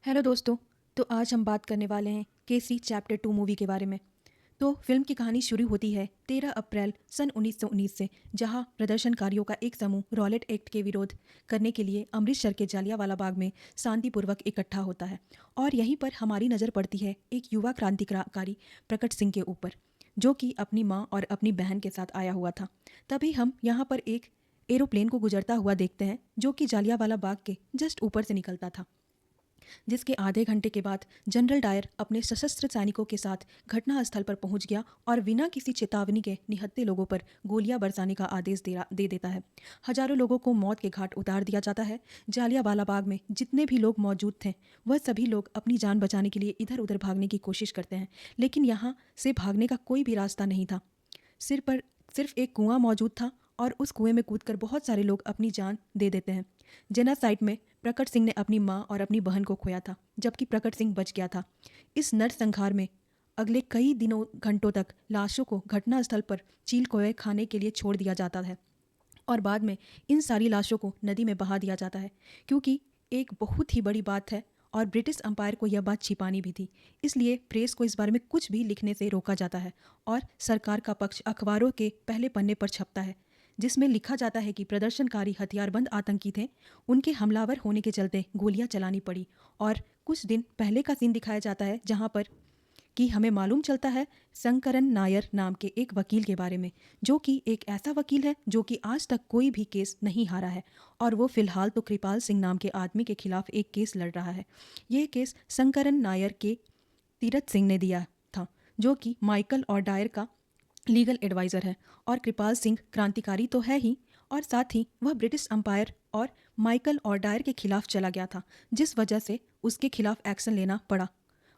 Hello दोस्तों। तो आज हम बात करने वाले हैं केसरी चैप्टर 2 मूवी के बारे में। तो फिल्म की कहानी शुरू होती है 13 अप्रैल सन 1919 से, जहां प्रदर्शनकारियों का एक समूह रॉलेट एक्ट के विरोध करने के लिए अमृतसर के जालियांवाला बाग में शांतिपूर्वक इकट्ठा होता है। और यहीं पर हमारी नज़र पड़ती है एक युवा क्रांतिकारी प्रकट सिंह के ऊपर, जो कि अपनी माँ और अपनी बहन के साथ आया हुआ था। तभी हम यहाँ पर एक एरोप्लेन को गुजरता हुआ देखते हैं, जो कि जालियांवाला बाग के जस्ट ऊपर से निकलता था, जिसके आधे घंटे के बाद जनरल डायर अपने सशस्त्र सैनिकों के साथ घटनास्थल पर पहुंच गया और बिना किसी चेतावनी के निहत्थे लोगों पर गोलियां बरसाने का आदेश दे देता है। हजारों लोगों को मौत के घाट उतार दिया जाता है। जालियांवाला बाग में जितने भी लोग मौजूद थे, वह सभी लोग अपनी जान बचाने के लिए इधर उधर भागने की कोशिश करते हैं, लेकिन यहाँ से भागने का कोई भी रास्ता नहीं था। सिर पर सिर्फ एक कुआं मौजूद था और उस कुएं में कूदकर बहुत सारे लोग अपनी जान दे देते हैं। जेनासाइड में प्रकट सिंह ने अपनी माँ और अपनी बहन को खोया था, जबकि प्रकट सिंह बच गया था। इस नरसंहार में अगले कई दिनों घंटों तक लाशों को घटनास्थल पर चील कोए खाने के लिए छोड़ दिया जाता है और बाद में इन सारी लाशों को नदी में बहा दिया जाता है, क्योंकि एक बहुत ही बड़ी बात है और ब्रिटिश अंपायर को यह बात छिपानी भी थी। इसलिए प्रेस को इस बारे में कुछ भी लिखने से रोका जाता है और सरकार का पक्ष अखबारों के पहले पन्ने पर छपता है, जिसमें लिखा जाता है कि प्रदर्शनकारी हथियारबंद आतंकी थे, उनके हमलावर होने के चलते गोलियां चलानी पड़ी। और कुछ दिन पहले का सीन दिखाया जाता है, जहां पर कि हमें मालूम चलता है शंकरन नायर नाम के एक वकील के बारे में, जो कि एक ऐसा वकील है जो कि आज तक कोई भी केस नहीं हारा है। और वो फिलहाल तो कृपाल सिंह नाम के आदमी के खिलाफ एक केस लड़ रहा है। यह केस शंकरन नायर के तीरथ सिंह ने दिया था, जो कि माइकल और डायर का लीगल एडवाइज़र है। और कृपाल सिंह क्रांतिकारी तो है ही, और साथ ही वह ब्रिटिश अंपायर और माइकल और डायर के खिलाफ चला गया था, जिस वजह से उसके खिलाफ एक्शन लेना पड़ा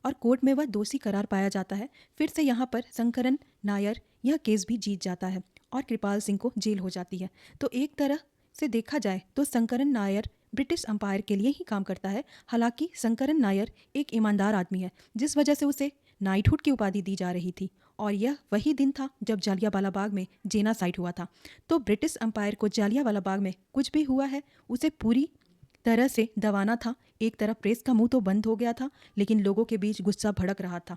और कोर्ट में वह दोषी करार पाया जाता है। फिर से यहाँ पर शंकरन नायर यह केस भी जीत जाता है और कृपाल सिंह को जेल हो जाती है। तो एक तरह से देखा जाए तो शंकरन नायर ब्रिटिश अंपायर के लिए ही काम करता है। हालांकि शंकरन नायर एक ईमानदार आदमी है, जिस वजह से उसे नाइटहुड की उपाधि दी जा रही थी। और यह वही दिन था जब जालियांवाला बाग में जेनासाइड हुआ था। तो ब्रिटिश अंपायर को जालियांवाला बाग में कुछ भी हुआ है, उसे पूरी तरह से दबाना था। एक तरफ प्रेस का मुंह तो बंद हो गया था, लेकिन लोगों के बीच गुस्सा भड़क रहा था।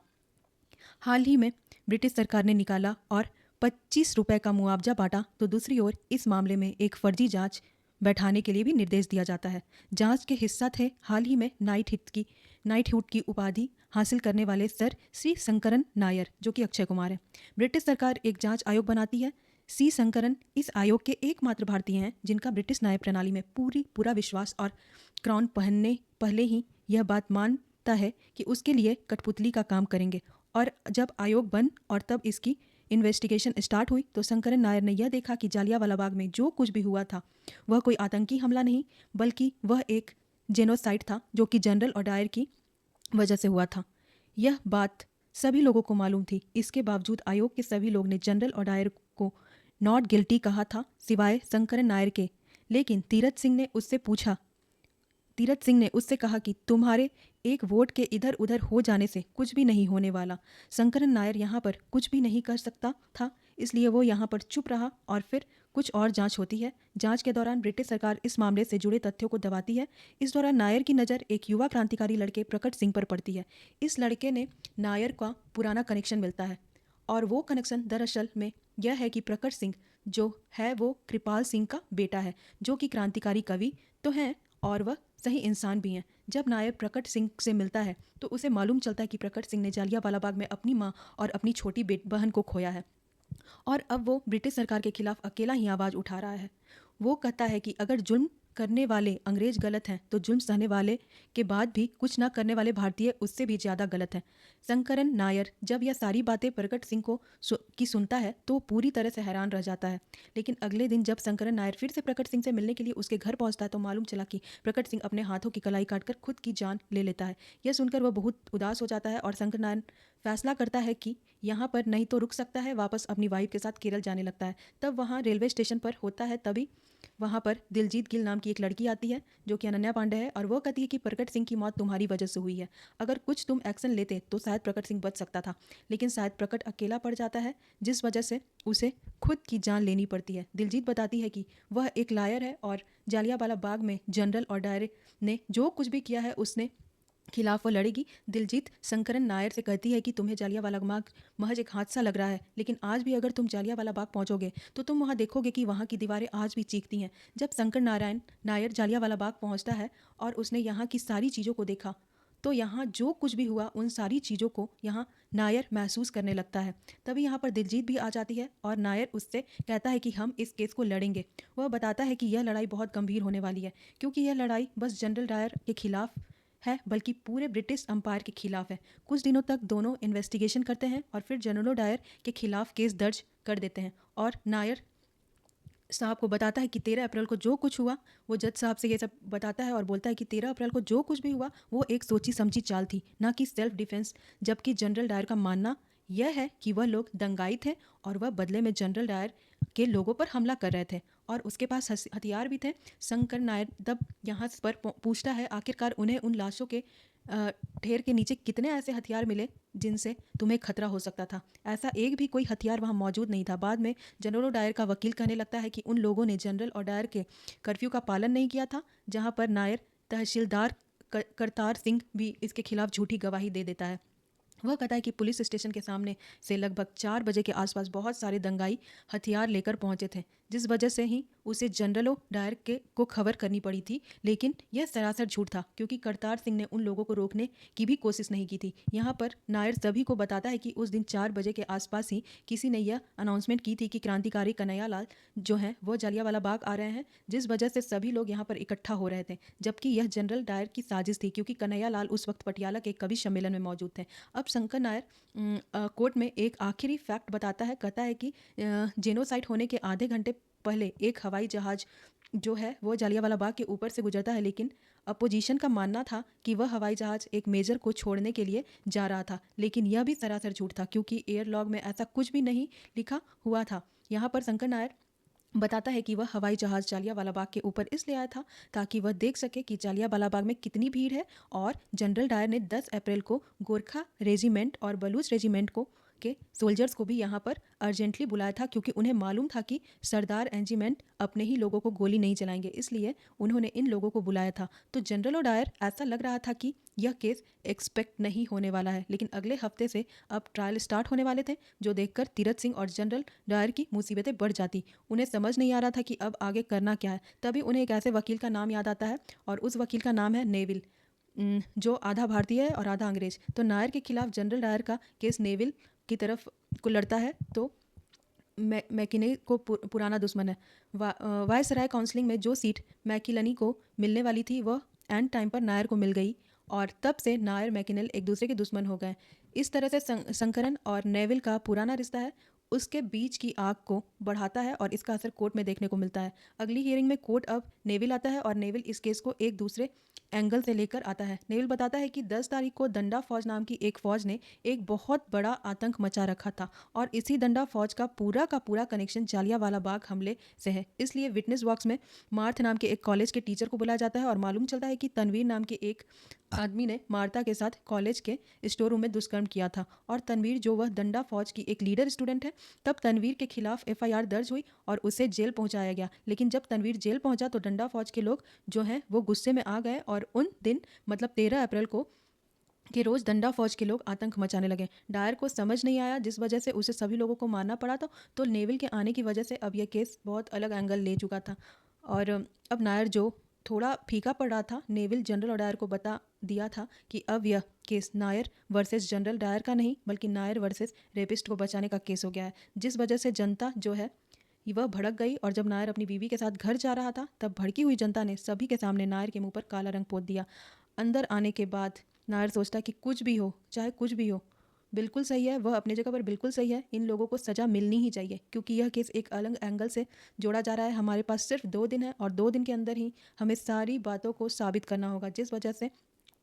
हाल ही में ब्रिटिश सरकार ने निकाला और 25 रुपए का मुआवजा बांटा, तो दूसरी ओर इस मामले में एक फर्जी जांच बैठाने के लिए भी निर्देश दिया जाता है। जांच के हिस्सा थे हाल ही में नाइटहुड की उपाधि हासिल करने वाले सर श्री शंकरन नायर, जो कि अक्षय कुमार है। ब्रिटिश सरकार एक जांच आयोग बनाती है। सी शंकरन इस आयोग के एकमात्र भारतीय हैं जिनका ब्रिटिश न्याय प्रणाली में पूरा विश्वास और क्राउन पहनने पहले ही यह बात मानता है कि उसके लिए कठपुतली का काम करेंगे। और जब आयोग बन और तब इसकी इन्वेस्टिगेशन स्टार्ट हुई, तो शंकरन नायर ने यह देखा कि जालियांवाला बाग में जो कुछ भी हुआ था वह कोई आतंकी हमला नहीं, बल्कि वह एक जेनोसाइड था, जो कि जनरल और डायर की वजह से हुआ था। यह बात सभी लोगों को मालूम थी। इसके बावजूद आयोग के सभी लोग ने जनरल और डायर को नॉट गिल्टी कहा था, सिवाय शंकरन नायर के। लेकिन तीरथ सिंह ने उससे कहा कि तुम्हारे एक वोट के इधर उधर हो जाने से कुछ भी नहीं होने वाला। शंकरन नायर यहाँ पर कुछ भी नहीं कर सकता था, इसलिए वो यहाँ पर चुप रहा। और फिर कुछ और जांच होती है। जांच के दौरान ब्रिटिश सरकार इस मामले से जुड़े तथ्यों को दबाती है। इस दौरान नायर की नज़र एक युवा क्रांतिकारी लड़के प्रकट सिंह पर पड़ती है। इस लड़के ने नायर का पुराना कनेक्शन मिलता है, और वो कनेक्शन दरअसल में यह है कि प्रकट सिंह जो है वो कृपाल सिंह का बेटा है, जो कि क्रांतिकारी कवि तो हैं और वह सही इंसान भी हैं। जब नायर प्रकट सिंह से मिलता है, तो उसे मालूम चलता है कि प्रकट सिंह ने जालियांवाला बाग में अपनी माँ और अपनी छोटी बहन को खोया है, और अब वो ब्रिटिश सरकार के खिलाफ अकेला ही आवाज़ उठा रहा है। वो कहता है कि अगर जुल्म करने वाले अंग्रेज गलत हैं, तो जुल्म सहने वाले के बाद भी कुछ ना करने वाले भारतीय उससे भी ज़्यादा गलत हैं। शंकरन नायर जब यह सारी बातें प्रकट सिंह की सुनता है, तो पूरी तरह से हैरान रह जाता है। लेकिन अगले दिन जब शंकरन नायर फिर से प्रकट सिंह से मिलने के लिए उसके घर पहुंचता है, तो मालूम चला कि प्रकट सिंह अपने हाथों की कलाई काटकर खुद की जान ले लेता है। यह सुनकर वह बहुत उदास हो जाता है और शंकर नारायण फैसला करता है कि यहाँ पर नहीं तो रुक सकता है, वापस अपनी वाइफ के साथ केरल जाने लगता है। तब वहाँ रेलवे स्टेशन पर होता है, तभी वहाँ पर दिलजीत गिल नाम की एक लड़की आती है, जो कि अनन्या पांडे है, और वो कहती है कि प्रकट सिंह की मौत तुम्हारी वजह से हुई है। अगर कुछ तुम एक्शन लेते तो शायद प्रकट सिंह बच सकता था, लेकिन शायद प्रकट अकेला पड़ जाता है, जिस वजह से उसे खुद की जान लेनी पड़ती है। दिलजीत बताती है कि वह एक लायर है और जालियांवाला बाग में जनरल और डायर ने जो कुछ भी किया है उसने खिलाफ वो लड़ेगी। दिलजीत शंकरन नायर से कहती है कि तुम्हें जालियांवाला बाग महज एक हादसा लग रहा है, लेकिन आज भी अगर तुम जालियांवाला बाग पहुंचोगे तो तुम वहां देखोगे कि वहां की दीवारें आज भी चीखती हैं। जब शंकर नारायण नायर जालियांवाला बाग पहुंचता है और उसने यहाँ की सारी चीज़ों को देखा तो यहाँ जो कुछ भी हुआ उन सारी चीज़ों को यहाँ नायर महसूस करने लगता है। तभी यहाँ पर दिलजीत भी आ जाती है और नायर उससे कहता है कि हम इस केस को लड़ेंगे। वह बताता है कि यह लड़ाई बहुत गंभीर होने वाली है, क्योंकि यह लड़ाई बस जनरल डायर के खिलाफ है बल्कि पूरे ब्रिटिश अंपायर के खिलाफ है। कुछ दिनों तक दोनों इन्वेस्टिगेशन करते हैं और फिर जनरल डायर के खिलाफ केस दर्ज कर देते हैं और नायर साहब को बताता है कि 13 अप्रैल को जो कुछ हुआ, वो जज साहब से ये सब बताता है और बोलता है कि 13 अप्रैल को जो कुछ भी हुआ वो एक सोची समझी चाल थी, ना कि सेल्फ डिफेंस। जबकि जनरल डायर का मानना यह है कि वह लोग दंगाई थे और वह बदले में जनरल डायर के लोगों पर हमला कर रहे थे और उसके पास हथियार भी थे। शंकर नायर तब यहाँ पर पूछता है आखिरकार उन्हें उन लाशों के ढेर के नीचे कितने ऐसे हथियार मिले जिनसे तुम्हें खतरा हो सकता था। ऐसा एक भी कोई हथियार वहाँ मौजूद नहीं था। बाद में जनरल डायर का वकील कहने लगता है कि उन लोगों ने जनरल और डायर के कर्फ्यू का पालन नहीं किया था, जहाँ पर नायर तहसीलदार करतार सिंह भी इसके खिलाफ झूठी गवाही दे देता है। वह कहता है कि पुलिस स्टेशन के सामने से लगभग 4 बजे के आसपास बहुत सारे दंगाई हथियार लेकर पहुंचे थे, जिस वजह से ही उसे जनरलों डायर के को खबर करनी पड़ी थी। लेकिन यह सरासर झूठ था, क्योंकि करतार सिंह ने उन लोगों को रोकने की भी कोशिश नहीं की थी। यहाँ पर नायर सभी को बताता है कि उस दिन 4 बजे के आसपास ही किसी ने यह अनाउंसमेंट की थी कि क्रांतिकारी कन्हैयालाल जो हैं वो जालियांवाला बाग आ रहे हैं, जिस वजह से सभी लोग यहाँ पर इकट्ठा हो रहे थे। जबकि यह जनरल डायर की साजिश थी, क्योंकि कन्हैयालाल उस वक्त पटियाला के कवि सम्मेलन में मौजूद थे। अब शंकर नायर कोर्ट में एक आखिरी फैक्ट बताता है। कहता है कि जेनोसाइड होने के आधे घंटे पहले एक हवाई जहाज जो है वो जालियांवाला बाग के ऊपर से गुजरता है, लेकिन अपोजिशन का मानना था कि वह हवाई जहाज एक मेजर को छोड़ने के लिए जा रहा था। लेकिन यह भी सरासर झूठ था, क्योंकि एयर लॉग में ऐसा कुछ भी नहीं लिखा हुआ था। यहाँ पर शंकर नायर बताता है कि वह हवाई जहाज़ जालियांवाला बाग के ऊपर इसलिए आया था ताकि वह देख सके कि जालियांवाला बाग में कितनी भीड़ है। और जनरल डायर ने 10 अप्रैल को गोरखा रेजिमेंट और बलूच रेजिमेंट को के सोल्जर्स को भी यहाँ पर अर्जेंटली बुलाया था, क्योंकि उन्हें मालूम था कि सरदार रेजिमेंट अपने ही लोगों को गोली नहीं चलाएंगे, इसलिए उन्होंने इन लोगों को बुलाया था। तो जनरल और डायर ऐसा लग रहा था कि यह केस एक्सपेक्ट नहीं होने वाला है, लेकिन अगले हफ्ते से अब ट्रायल स्टार्ट होने वाले थे, जो देखकर तीरथ सिंह और जनरल डायर की मुसीबतें बढ़ जाती। उन्हें समझ नहीं आ रहा था कि अब आगे करना क्या है। तभी उन्हें एक ऐसे वकील का नाम याद आता है और उस वकील का नाम है नेविल, जो आधा भारतीय है और आधा अंग्रेज। तो नायर के खिलाफ जनरल डायर का केस नेविल की तरफ को लड़ता है। तो मैकिने को पुराना दुश्मन है। वायसराय काउंसिलिंग में जो सीट मैकिलनी को मिलने वाली थी वह एंड टाइम पर नायर को मिल गई और तब से नायर मैकिनेल एक दूसरे के दुश्मन हो गए। इस तरह से शंकरन और नेविल का पुराना रिश्ता है उसके बीच की आग को बढ़ाता है और इसका असर कोर्ट में देखने को मिलता है। अगली हियरिंग में कोर्ट अब नेविल आता है और नेविल इस केस को एक दूसरे एंगल से लेकर आता है। नेविल बताता है कि 10 तारीख को दंडा फौज नाम की एक फौज ने एक बहुत बड़ा आतंक मचा रखा था और इसी दंडा फौज का पूरा कनेक्शन जालियांवाला बाग हमले से है। इसलिए विटनेस बॉक्स में मार्थ नाम के एक कॉलेज के टीचर को बुलाया जाता है और मालूम चलता है कि तनवीर नाम के एक आदमी ने मार्ता के साथ कॉलेज के स्टोर रूम में दुष्कर्म किया था और तनवीर जो वह दंडा फौज की एक लीडर स्टूडेंट है। तब तनवीर के खिलाफ एफआईआर दर्ज हुई और उसे जेल पहुंचाया गया। लेकिन जब तनवीर जेल पहुंचा तो डंडा फौज के लोग जो हैं वो गुस्से में आ गए और उन दिन मतलब 13 अप्रैल को कि रोज डंडा फौज के लोग आतंक मचाने लगे। डायर को समझ नहीं आया, जिस वजह से उसे सभी लोगों को मारना पड़ा था। तो नेविल के आने की वजह से अब यह केस बहुत अलग एंगल ले चुका था और अब नायर जो थोड़ा फीका पड़ रहा था, नेविल जनरल और डायर को बता दिया था कि अब यह case Nayar versus general Dyer का नहीं बल्कि नायर वर्सेस रेपिस्ट को बचाने का केस हो गया है। जिस वजह से जनता जो है वह भड़क गई और जब नायर अपनी बीवी के साथ घर जा रहा था तब भड़की हुई जनता ने सभी के सामने नायर के मुंह पर काला रंग पोत दिया। अंदर आने के बाद नायर सोचता कि कुछ भी हो, चाहे कुछ भी हो, बिल्कुल सही है, वह अपनी जगह पर बिल्कुल सही है, इन लोगों को सज़ा मिलनी ही चाहिए क्योंकि यह केस एक अलग एंगल से जोड़ा जा रहा है। हमारे पास सिर्फ 2 दिन है और 2 दिन के अंदर ही हमें सारी बातों को साबित करना होगा। जिस वजह से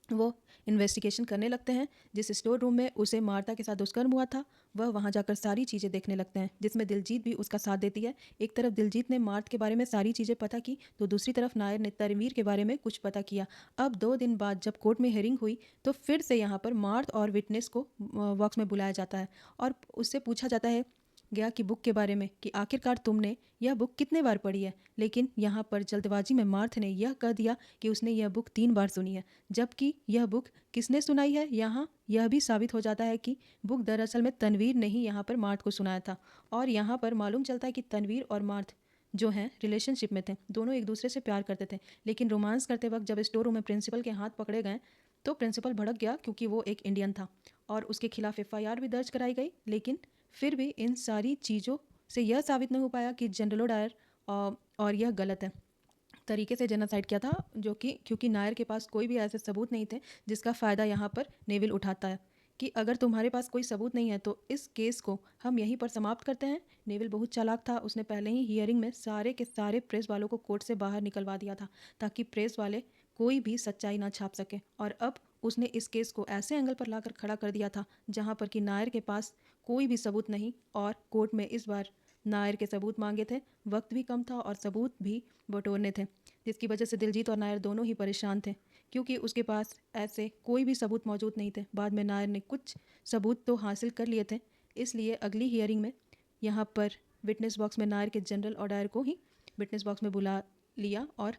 वो इन्वेस्टिगेशन करने लगते हैं। जिस स्टोर रूम में उसे मार्ता के साथ दुष्कर्म हुआ था वह वहाँ जाकर सारी चीज़ें देखने लगते हैं, जिसमें दिलजीत भी उसका साथ देती है। एक तरफ दिलजीत ने मार्त के बारे में सारी चीज़ें पता की तो दूसरी तरफ नायर ने तनवीर के बारे में कुछ पता किया। अब 2 दिन बाद जब कोर्ट में हियरिंग हुई तो फिर से यहाँ पर मार्त और विटनेस को बॉक्स में बुलाया जाता है और उससे पूछा जाता है गया कि बुक के बारे में कि आखिरकार तुमने यह बुक कितने बार पढ़ी है, लेकिन यहाँ पर जल्दबाजी में मार्थ ने यह कह दिया कि उसने यह बुक 3 बार सुनी है, जबकि यह बुक किसने सुनाई है। यहाँ यह भी साबित हो जाता है कि बुक दरअसल में तनवीर ने ही यहाँ पर मार्थ को सुनाया था। और यहाँ पर मालूम चलता है कि तनवीर और मार्थ जो हैं रिलेशनशिप में थे, दोनों एक दूसरे से प्यार करते थे, लेकिन रोमांस करते वक्त जब स्टोर रूम में प्रिंसिपल के हाथ पकड़े गए तो प्रिंसिपल भड़क गया क्योंकि वो एक इंडियन था और उसके खिलाफ FIR भी दर्ज कराई गई। लेकिन फिर भी इन सारी चीज़ों से यह साबित नहीं हो पाया कि जनरल डायर और यह गलत है तरीके से जेनोसाइड किया था, जो कि क्योंकि नायर के पास कोई भी ऐसे सबूत नहीं थे जिसका फ़ायदा यहाँ पर नेविल उठाता है कि अगर तुम्हारे पास कोई सबूत नहीं है तो इस केस को हम यहीं पर समाप्त करते हैं। नेविल बहुत चालाक था, उसने पहले ही हियरिंग में सारे के सारे प्रेस वालों को कोर्ट से बाहर निकलवा दिया था ताकि प्रेस वाले कोई भी सच्चाई ना छाप सके। और अब उसने इस केस को ऐसे एंगल पर लाकर खड़ा कर दिया था जहाँ पर कि नायर के पास कोई भी सबूत नहीं, और कोर्ट में इस बार नायर के सबूत मांगे थे, वक्त भी कम था और सबूत भी बटोरने थे, जिसकी वजह से दिलजीत और नायर दोनों ही परेशान थे क्योंकि उसके पास ऐसे कोई भी सबूत मौजूद नहीं थे। बाद में नायर ने कुछ सबूत तो हासिल कर लिए थे, इसलिए अगली हियरिंग में यहाँ पर विटनेस बॉक्स में नायर के जनरल और डायर को ही विटनेस बॉक्स में बुला लिया और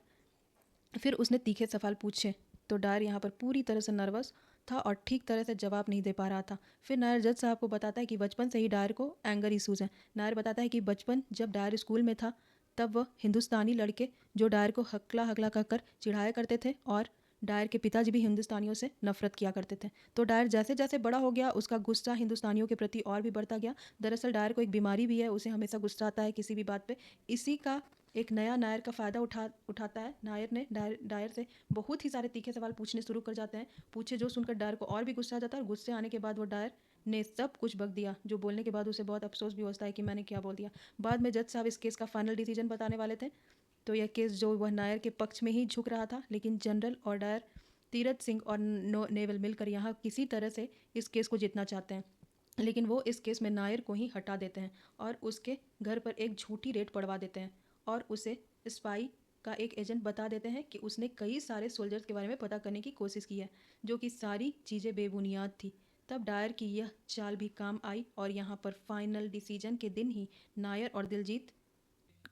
फिर उसने तीखे सवाल पूछे तो डायर यहाँ पर पूरी तरह से नर्वस था और ठीक तरह से जवाब नहीं दे पा रहा था। फिर नायर जज साहब को बताता है कि बचपन से ही डायर को एंगर इशूज़ हैं। नायर बताता है कि बचपन जब डायर स्कूल में था तब वह हिंदुस्तानी लड़के जो डायर को हकला हकला कहकर चिढ़ाया करते थे और डायर के पिताजी भी हिंदुस्तानियों से नफरत किया करते थे। तो डायर जैसे जैसे बड़ा हो गया उसका गुस्सा हिंदुस्तानियों के प्रति और भी बढ़ता गया। दरअसल डायर को एक बीमारी भी है, उसे हमेशा गुस्सा आता है किसी भी बात पे। इसी का एक नया नायर का फ़ायदा उठाता है। नायर ने डायर से बहुत ही सारे तीखे सवाल पूछने शुरू कर जाते हैं, पूछे जो सुनकर डायर को और भी गुस्सा आ जाता है और गुस्से आने के बाद वो डायर ने सब कुछ बक दिया, जो बोलने के बाद उसे बहुत अफसोस भी होता है कि मैंने क्या बोल दिया। बाद में जज साहब इस केस का फाइनल डिसीजन बताने वाले थे, तो यह केस जो वह नायर के पक्ष में ही झुक रहा था, लेकिन जनरल और डायर तीरथ सिंह और नेवल मिलकर यहाँ किसी तरह से इस केस को जीतना चाहते हैं, लेकिन वो इस केस में नायर को ही हटा देते हैं और उसके घर पर एक झूठी रेड पड़वा देते हैं और उसे स्पाई का एक एजेंट बता देते हैं कि उसने कई सारे सोल्जर्स के बारे में पता करने की कोशिश की है, जो कि सारी चीज़ें बेबुनियाद थी। तब डायर की यह चाल भी काम आई और यहाँ पर फाइनल डिसीजन के दिन ही नायर और दिलजीत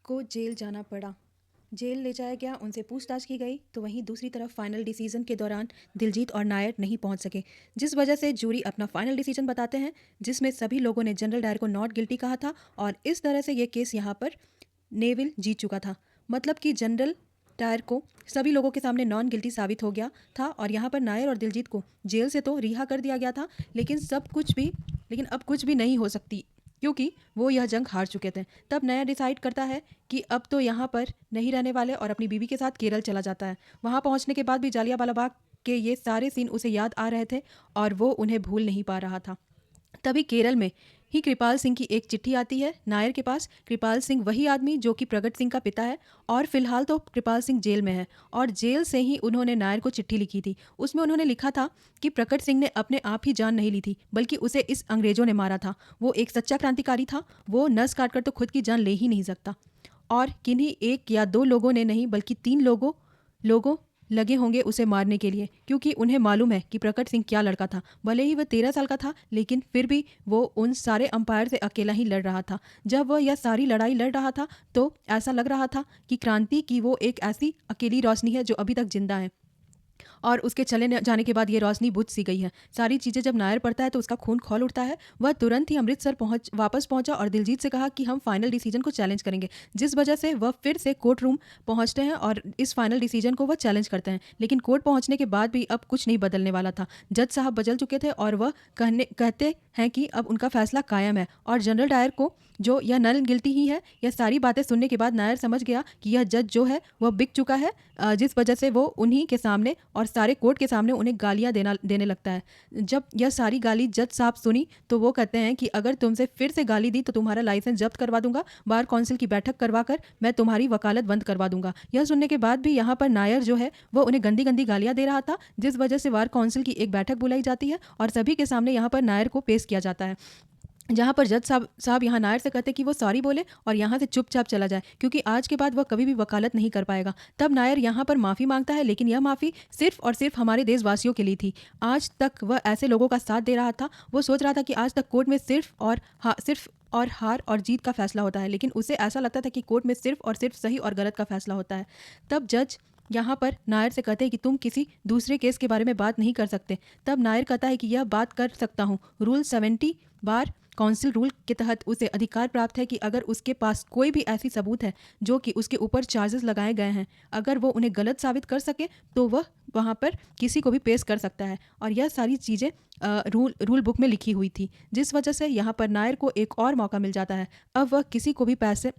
को जेल जाना पड़ा। जेल ले जाया गया, उनसे पूछताछ की गई, तो वहीं दूसरी तरफ फाइनल डिसीजन के दौरान दिलजीत और नायर नहीं पहुंच सके, जिस वजह से जूरी अपना फाइनल डिसीजन बताते हैं जिसमें सभी लोगों ने जनरल डायर को नॉट गिल्टी कहा था और इस तरह से ये केस यहाँ पर नेविल जीत चुका था। मतलब कि जनरल डायर को सभी लोगों के सामने नॉन गिल्टी साबित हो गया था और यहाँ पर नायर और दिलजीत को जेल से तो रिहा कर दिया गया था, लेकिन अब कुछ भी नहीं हो सकती क्योंकि वो यह जंग हार चुके थे। तब नया डिसाइड करता है कि अब तो यहाँ पर नहीं रहने वाले और अपनी बीवी के साथ केरल चला जाता है। वहाँ पहुँचने के बाद भी जालियांवाला बाग के ये सारे सीन उसे याद आ रहे थे और वो उन्हें भूल नहीं पा रहा था। तभी केरल में ही कृपाल सिंह की एक चिट्ठी आती है नायर के पास। कृपाल सिंह वही आदमी जो कि प्रगट सिंह का पिता है और फिलहाल तो कृपाल सिंह जेल में है और जेल से ही उन्होंने नायर को चिट्ठी लिखी थी। उसमें उन्होंने लिखा था कि प्रकट सिंह ने अपने आप ही जान नहीं ली थी बल्कि उसे इस अंग्रेजों ने मारा था। वो एक सच्चा क्रांतिकारी था, वो नस काट कर तो खुद की जान ले ही नहीं सकता और किन्हीं एक या दो लोगों ने नहीं बल्कि 3 लोगों लगे होंगे उसे मारने के लिए, क्योंकि उन्हें मालूम है कि प्रकट सिंह क्या लड़का था। भले ही वह 13 साल का था लेकिन फिर भी वो उन सारे अंपायर से अकेला ही लड़ रहा था। जब वह यह सारी लड़ाई लड़ रहा था तो ऐसा लग रहा था कि क्रांति की वो एक ऐसी अकेली रोशनी है जो अभी तक जिंदा है और उसके चले जाने के बाद ये रोशनी बुझ सी गई है। सारी चीज़ें जब नायर पढ़ता है तो उसका खून खौल उठता है। वह तुरंत ही अमृतसर वापस पहुंचा और दिलजीत से कहा कि हम फाइनल डिसीजन को चैलेंज करेंगे, जिस वजह से वह फिर से कोर्ट रूम पहुंचते हैं और इस फाइनल डिसीजन को वह चैलेंज करते हैं। लेकिन कोर्ट पहुंचने के बाद भी अब कुछ नहीं बदलने वाला था। जज साहब बदल चुके थे और वह कहते हैं कि अब उनका फैसला कायम है और जनरल डायर को जो यह नॉन गिल्टी ही है। यह सारी बातें सुनने के बाद नायर समझ गया कि यह जज जो है वह बिक चुका है, जिस वजह से वो उन्हीं के सामने और सारे कोर्ट के सामने उन्हें गालियां देने लगता है। जब यह सारी गाली जज साहब सुनी तो वो कहते हैं कि अगर तुमसे फिर से गाली दी तो तुम्हारा लाइसेंस जब्त करवा दूंगा, बार काउंसिल की बैठक करवा कर मैं तुम्हारी वकालत बंद करवा दूंगा। यह सुनने के बाद भी यहाँ पर नायर जो है वो उन्हें गंदी गंदी गालियां दे रहा था, जिस वजह से बार काउंसिल की एक बैठक बुलाई जाती है और सभी के सामने यहाँ पर नायर को पेश किया जाता है। जहाँ पर जज साहब यहाँ नायर से कहते हैं कि वो सॉरी बोले और यहाँ से चुपचाप चला जाए, क्योंकि आज के बाद वह कभी भी वकालत नहीं कर पाएगा। तब नायर यहाँ पर माफ़ी मांगता है, लेकिन यह माफ़ी सिर्फ और सिर्फ हमारे देशवासियों के लिए थी। आज तक वह ऐसे लोगों का साथ दे रहा था। वो सोच रहा था कि आज तक कोर्ट में सिर्फ और हार और जीत का फैसला होता है, लेकिन उसे ऐसा लगता था कि कोर्ट में सिर्फ और सिर्फ सही और गलत का फैसला होता है। तब जज यहाँ पर नायर से कहते हैं कि तुम किसी दूसरे केस के बारे में बात नहीं कर सकते। तब नायर कहता है कि यह बात कर सकता हूँ। रूल 70 बार काउंसिल रूल के तहत उसे अधिकार प्राप्त है कि अगर उसके पास कोई भी ऐसी सबूत है जो कि उसके ऊपर चार्जेस लगाए गए हैं, अगर वो उन्हें गलत साबित कर सके तो वह वहाँ पर किसी को भी पेश कर सकता है। और यह सारी चीज़ें रूल बुक में लिखी हुई थी, जिस वजह से यहाँ पर नायर को एक और मौका मिल जाता है। अब वह किसी को भी पैसे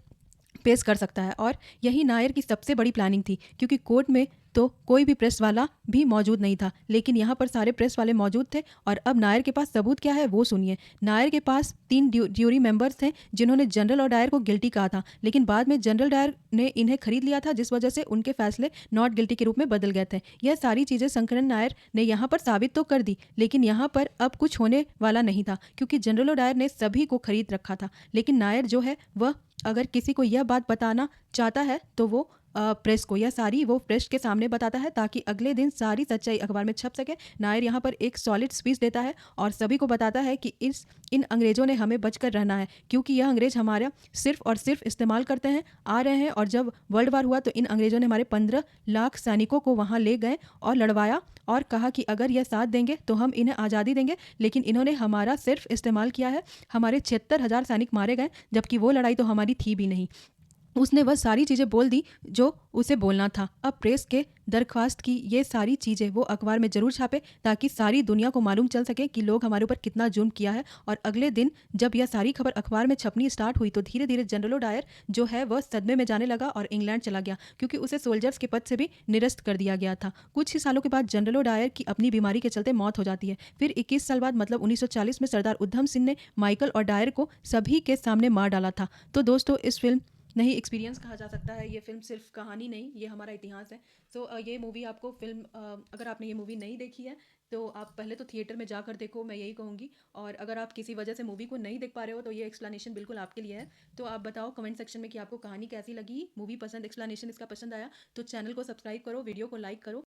पेश कर सकता है। और यही नायर की सबसे बड़ी प्लानिंग थी, क्योंकि कोर्ट में तो कोई भी प्रेस वाला भी मौजूद नहीं था, लेकिन यहाँ पर सारे प्रेस वाले मौजूद थे। और अब नायर के पास सबूत क्या है वो सुनिए। नायर के पास 3 ज्यूरी मेंबर्स थे जिन्होंने जनरल और डायर को गिल्टी कहा था, लेकिन बाद में जनरल डायर ने इन्हें खरीद लिया था, जिस वजह से उनके फैसले नॉट गिल्टी के रूप में बदल गए थे। यह सारी चीज़ें शंकरन नायर ने यहाँ पर साबित तो कर दी, लेकिन यहाँ पर अब कुछ होने वाला नहीं था, क्योंकि जनरल और डायर ने सभी को खरीद रखा था। लेकिन नायर जो है वह अगर किसी को यह बात बताना चाहता है तो वो प्रेस को, यह सारी वो प्रेस के सामने बताता है, ताकि अगले दिन सारी सच्चाई अखबार में छप सके। नायर यहाँ पर एक सॉलिड स्पीच देता है और सभी को बताता है कि इन अंग्रेज़ों ने हमें बचकर रहना है, क्योंकि यह अंग्रेज़ हमारा सिर्फ और सिर्फ इस्तेमाल करते हैं, आ रहे हैं। और जब वर्ल्ड वार हुआ तो इन अंग्रेज़ों ने हमारे 15 लाख सैनिकों को वहाँ ले गए और लड़वाया, और कहा कि अगर यह साथ देंगे तो हम इन्हें आज़ादी देंगे। लेकिन इन्होंने हमारा सिर्फ इस्तेमाल किया है। हमारे 76,000 सैनिक मारे गए, जबकि वो लड़ाई तो हमारी थी भी नहीं। उसने वह सारी चीज़ें बोल दी जो उसे बोलना था। अब प्रेस के दरख्वास्त की ये सारी चीज़ें वो अखबार में ज़रूर छापे, ताकि सारी दुनिया को मालूम चल सके कि लोग हमारे ऊपर कितना जुर्म किया है। और अगले दिन जब यह सारी खबर अखबार में छपनी स्टार्ट हुई तो धीरे धीरे जनरल डायर जो है वह सदमे में जाने लगा और इंग्लैंड चला गया, क्योंकि उसे सोल्जर्स के पद से भी निरस्त कर दिया गया था। कुछ ही सालों के बाद जनरल डायर की अपनी बीमारी के चलते मौत हो जाती है। फिर 21 साल बाद मतलब 1940 में सरदार उधम सिंह ने माइकल और डायर को सभी के सामने मार डाला था। तो दोस्तों, इस फिल्म नहीं एक्सपीरियंस कहा जा सकता है। ये फिल्म सिर्फ कहानी नहीं, ये हमारा इतिहास है। ये मूवी आपको अगर आपने ये मूवी नहीं देखी है तो आप पहले तो थिएटर में जाकर देखो, मैं यही कहूँगी। और अगर आप किसी वजह से मूवी को नहीं देख पा रहे हो तो ये एक्सप्लेनेशन बिल्कुल आपके लिए है। तो आप बताओ कमेंट सेक्शन में कि आपको कहानी कैसी लगी, मूवी पसंद, एक्सप्लेनेशन इसका पसंद आया तो चैनल को सब्सक्राइब करो, वीडियो को लाइक करो।